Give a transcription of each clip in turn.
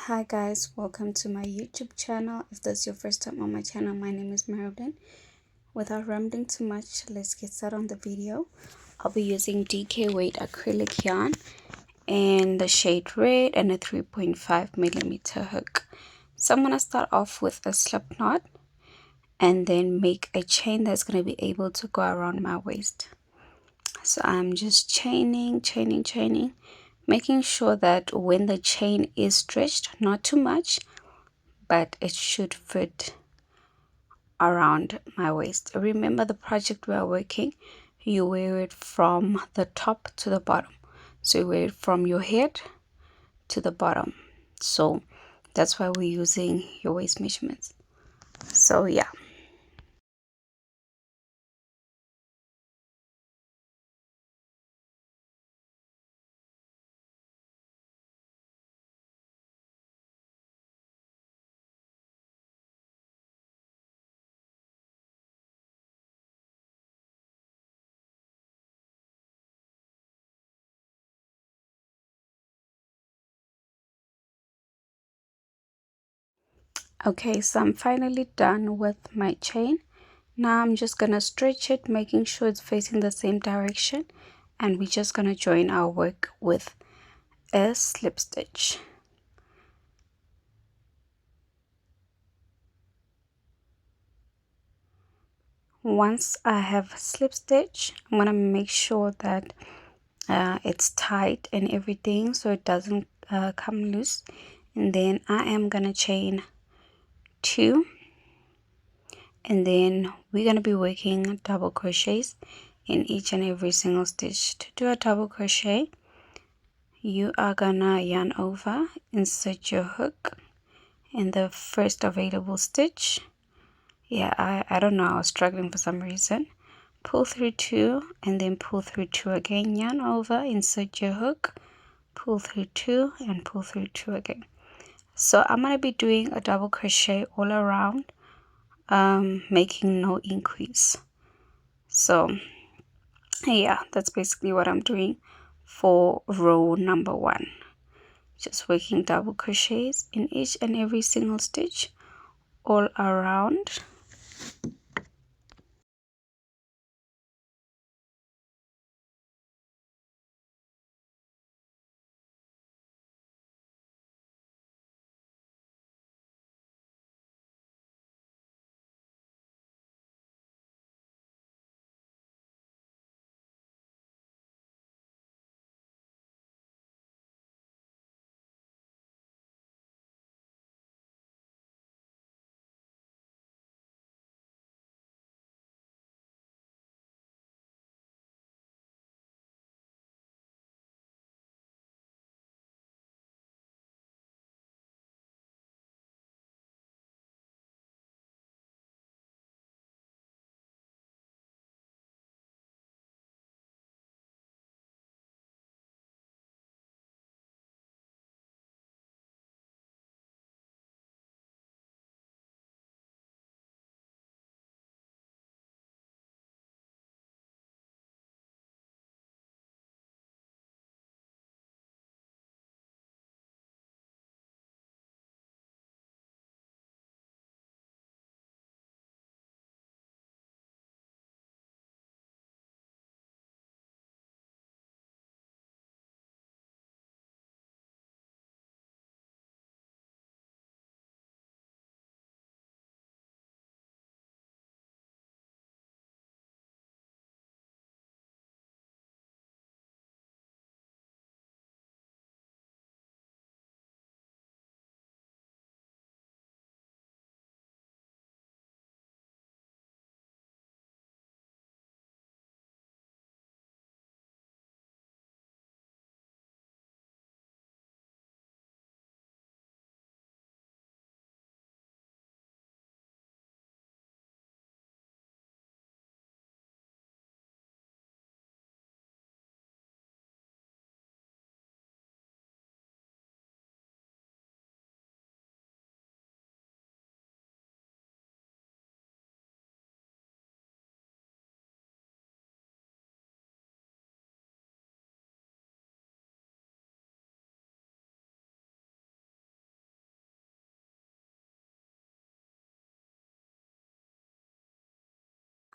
Hi guys, welcome to my YouTube channel. If this is your first time on my channel, my name is Marilyn. Without rambling too much, let's get started on the video. I'll be using DK weight acrylic yarn in the shade red and a 3.5mm hook. So I'm going to start off with a slip knot and then make a chain that's going to be able to go around my waist. So I'm just chaining, making sure that when the chain is stretched, not too much, but it should fit around my waist. Remember, the project we are working, you wear it from the top to the bottom, so you wear it from your head to the bottom. So that's why we're using your waist measurements. So yeah. Okay, so I'm finally done with my chain. Now I'm just gonna stretch it, making sure it's facing the same direction, and we're just gonna join our work with a slip stitch. Once I have slip stitch, I'm gonna make sure that it's tight and everything so it doesn't come loose, and then I am gonna chain 2, and then we're gonna be working double crochets in each and every single stitch. To do a double crochet, you are gonna yarn over, insert your hook in the first available stitch. I don't know, I was struggling for some reason. Pull through 2 and then pull through 2 again, yarn over, insert your hook, pull through 2 and pull through 2 again. So I'm going to be doing a double crochet all around, making no increase. So yeah, that's basically what I'm doing for row number 1. Just working double crochets in each and every single stitch all around.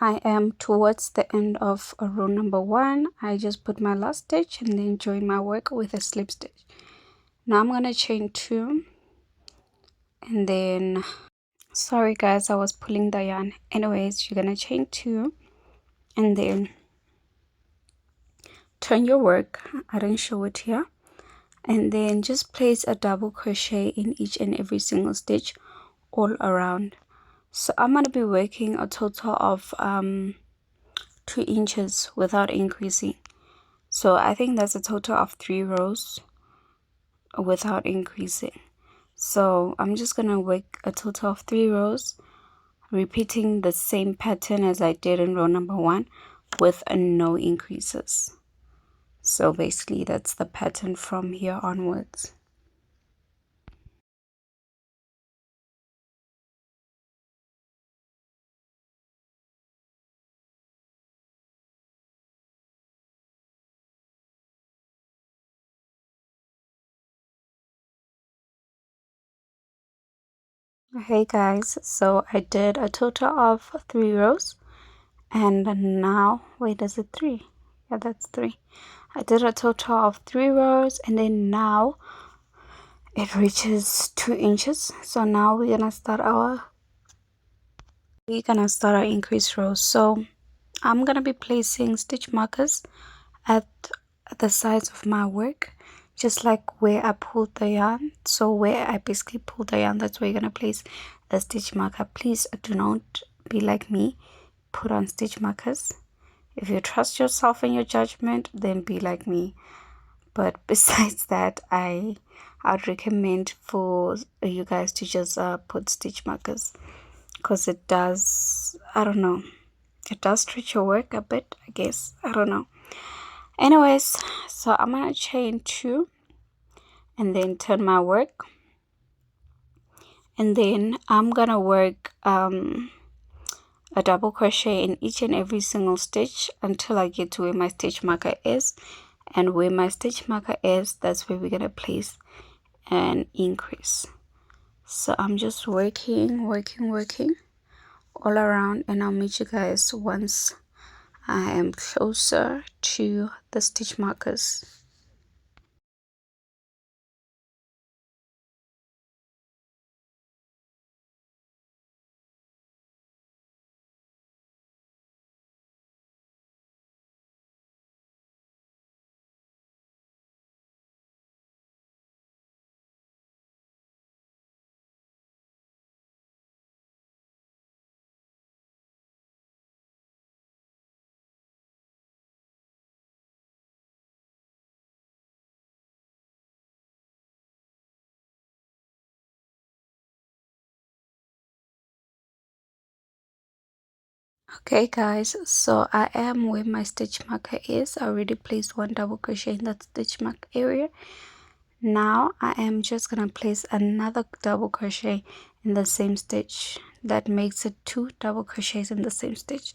I am towards the end of row number 1. I just put my last stitch and then join my work with a slip stitch. Now I'm going to chain 2 and then, sorry guys, I was pulling the yarn. Anyways, you're going to chain 2 and then turn your work. I didn't show it here. And then just place a double crochet in each and every single stitch all around. So I'm going to be working a total of 2 inches without increasing. So I think that's a total of 3 rows without increasing. So I'm just going to work a total of 3 rows, repeating the same pattern as I did in row number 1 with no increases. So basically that's the pattern from here onwards. Hey guys, so I did a total of 3 rows, and now, wait, is it 3? Yeah, that's 3. I did a total of 3 rows, and then now it reaches 2 inches. So now we're gonna start our increase rows. So I'm gonna be placing stitch markers at the sides of my work, just like where I pulled the yarn. So where I basically pulled the yarn, that's where you're gonna place a stitch marker. Please do not be like me, put on stitch markers. If you trust yourself and your judgment, then be like me. But besides that, I'd recommend for you guys to just put stitch markers, because it does, I don't know, it does stretch your work a bit, I guess. I don't know. Anyways, so I'm gonna chain 2 and then turn my work, and then I'm gonna work a double crochet in each and every single stitch until I get to where my stitch marker is. And where my stitch marker is, that's where we're gonna place an increase. So I'm just working all around, and I'll meet you guys once I am closer to the stitch markers. Okay guys, so I am where my stitch marker is. I already placed 1 double crochet in that stitch mark area. Now I am just gonna place another double crochet in the same stitch. That makes it 2 double crochets in the same stitch.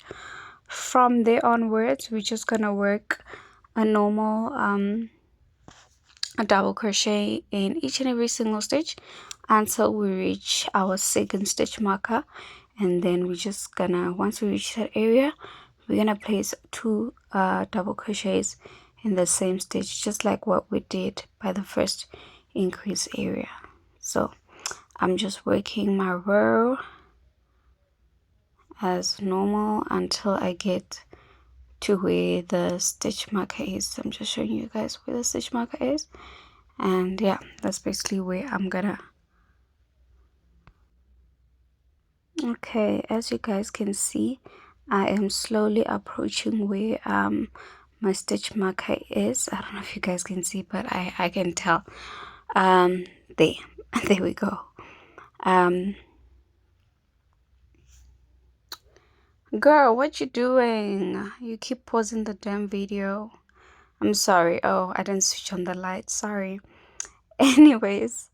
From there onwards, we're just gonna work a normal a double crochet in each and every single stitch until we reach our second stitch marker. And then we're just gonna, once we reach that area, we're gonna place 2 double crochets in the same stitch, just like what we did by the first increase area. So I'm just working my row as normal until I get to where the stitch marker is. I'm just showing you guys where the stitch marker is, and yeah, that's basically where I'm gonna. Okay, as you guys can see, I am slowly approaching where my stitch marker is. I don't know if you guys can see, but I can tell. There there we go. Girl, what you doing? You keep pausing the damn video. I'm sorry. Oh, I didn't switch on the light, sorry. Anyways,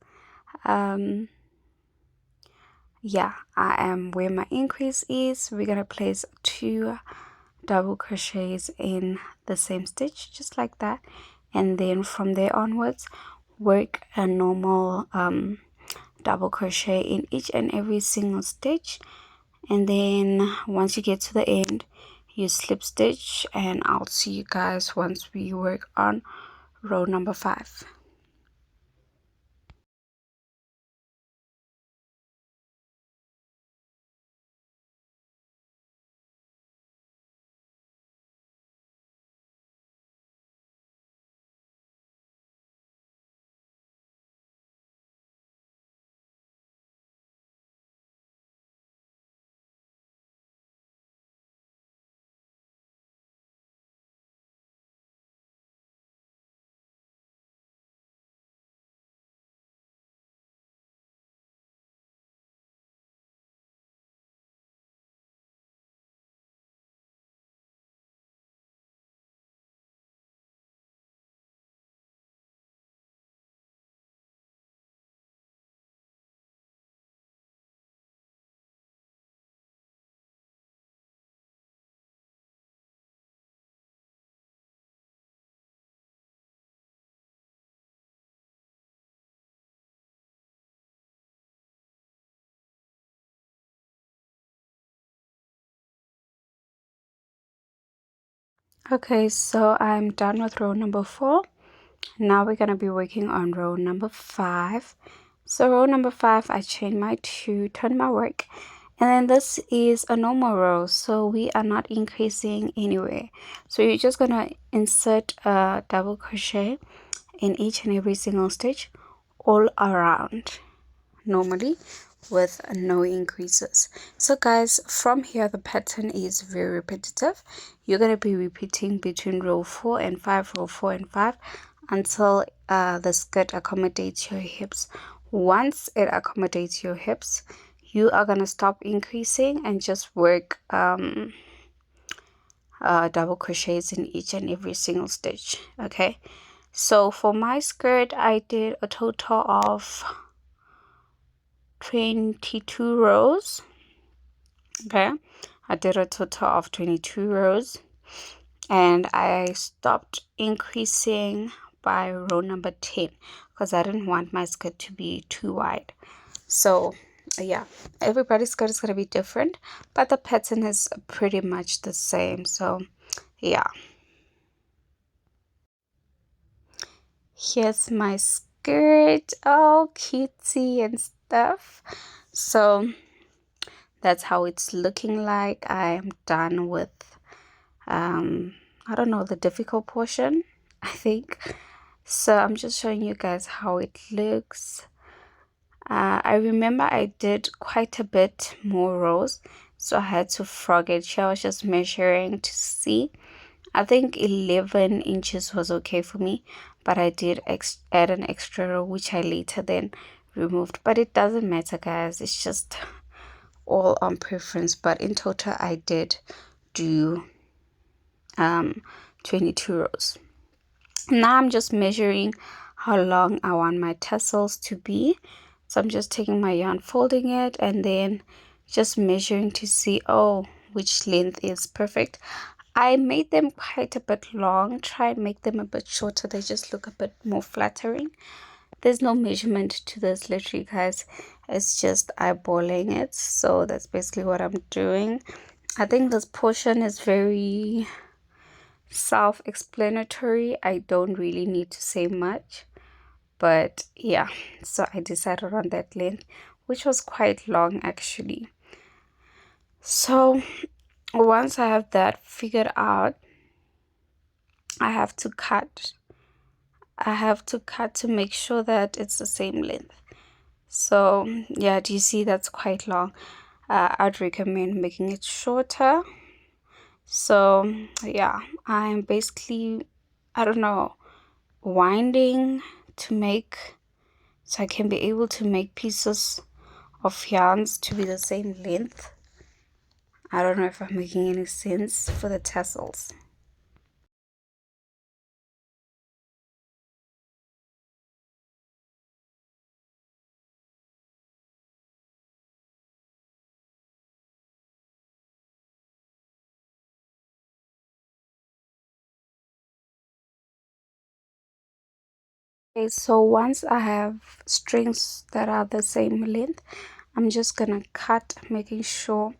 yeah, I am where my increase is. We're gonna place 2 double crochets in the same stitch, just like that, and then from there onwards work a normal double crochet in each and every single stitch and then once you get to the end, you slip stitch, and I'll see you guys once we work on row number 5. Okay, so I'm done with row number 4. Now we're going to be working on row number 5. So row number 5, I chain my 2, turn my work, and then this is a normal row, so we are not increasing anywhere. So you're just going to insert a double crochet in each and every single stitch all around normally, with no increases. So guys, from here the pattern is very repetitive. You're going to be repeating between row 4 and 5, row 4 and 5, until the skirt accommodates your hips. Once it accommodates your hips, you are going to stop increasing and just work double crochets in each and every single stitch. Okay, so for my skirt I did a total of 22 rows. Okay, I did a total of 22 rows, and I stopped increasing by row number 10 because I didn't want my skirt to be too wide. So yeah, everybody's skirt is going to be different, but the pattern is pretty much the same. So yeah, here's my skirt, all cutesy and stuff. So that's how it's looking like. I am done with I don't know, the difficult portion, I think. So I'm just showing you guys how it looks. I remember I did quite a bit more rows, so I had to frog it. I was just measuring to see. I think 11 inches was okay for me, but I did add an extra row, which I later then removed. But it doesn't matter, guys. It's just all on preference. But in total, I did do 22 rows. Now I'm just measuring how long I want my tassels to be. So I'm just taking my yarn, folding it, and then just measuring to see, oh, which length is perfect. I made them quite a bit long. Try and make them a bit shorter. They just look a bit more flattering. There's no measurement to this, literally, guys. It's just eyeballing it. So that's basically what I'm doing. I think this portion is very self-explanatory. I don't really need to say much, but yeah, so I decided on that length, which was quite long actually. So once I have that figured out, I have to cut to make sure that it's the same length. So yeah, do you see that's quite long? I'd recommend making it shorter. So yeah, I'm basically, I don't know, winding to make, so I can be able to make pieces of yarns to be the same length. I don't know if I'm making any sense for the tassels. Okay, so once I have strings that are the same length, I'm just gonna cut, making sure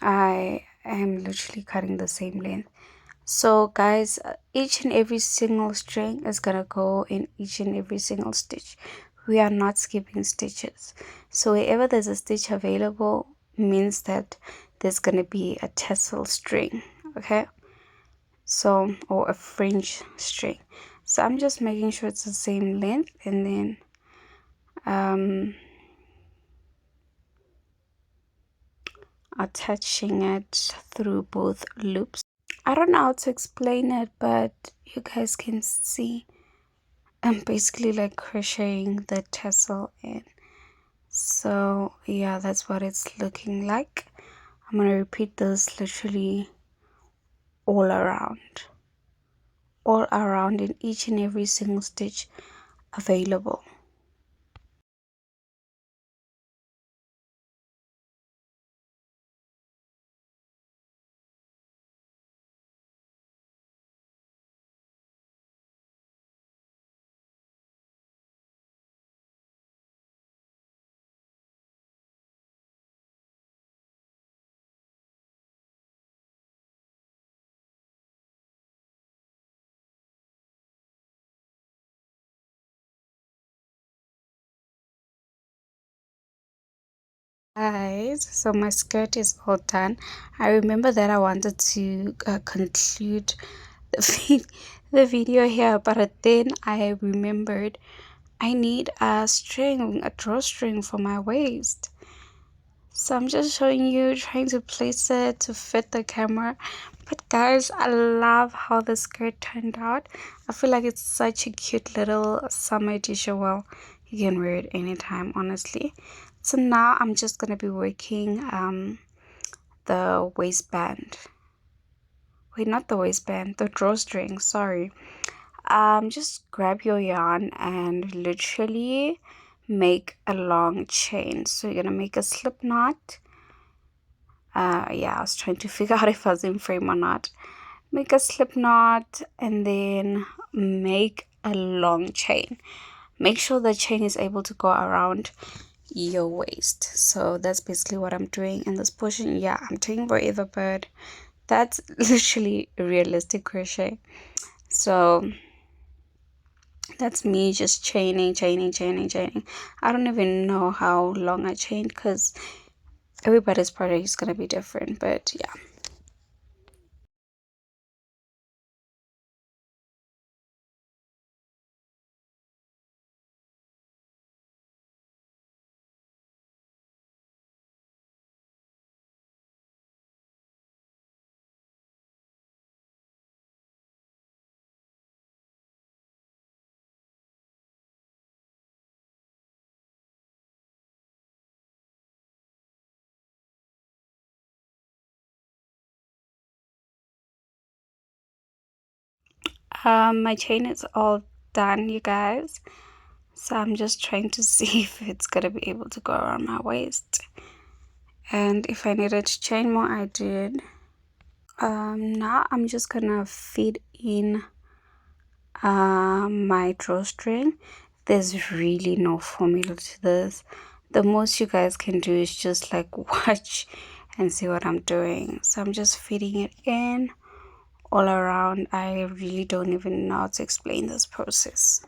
I am literally cutting the same length. So guys, each and every single string is gonna go in each and every single stitch. We are not skipping stitches. So wherever there's a stitch available means that there's gonna be a tassel string, okay? So, or a fringe string. So I'm just making sure it's the same length, and then attaching it through both loops. I don't know how to explain it, but you guys can see I'm basically like crocheting the tassel in. So yeah, that's what it's looking like. I'm gonna repeat this literally all around in each and every single stitch available. Guys, so my skirt is all done. I remember that I wanted to conclude the video here, but then I remembered I need a drawstring for my waist. So I'm just showing you, trying to place it to fit the camera. But guys, I love how the skirt turned out. I feel like it's such a cute little summer t-shirt. Well, you can wear it anytime, honestly. So now I'm just gonna be working the waistband. Wait, not the waistband, the drawstring, sorry. Just grab your yarn and literally make a long chain. So you're gonna make a slip knot. Yeah, I was trying to figure out if I was in frame or not. Make a slip knot and then make a long chain. Make sure the chain is able to go around your waist. So that's basically what I'm doing in this portion. Yeah, I'm taking forever, but that's literally realistic crochet. So that's me just chaining. I don't even know how long I chained because everybody's project is gonna be different, but yeah. My chain is all done, you guys. So I'm just trying to see if it's gonna be able to go around my waist. And if I needed to chain more, I did. Now I'm just gonna feed in my drawstring. There's really no formula to this. The most you guys can do is just like watch and see what I'm doing. So I'm just feeding it in all around. I really don't even know how to explain this process.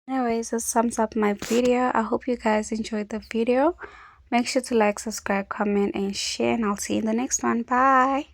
Anyways, this sums up my video. I hope you guys enjoyed the video. Make sure to like, subscribe, comment, and share, and I'll see you in the next one. Bye.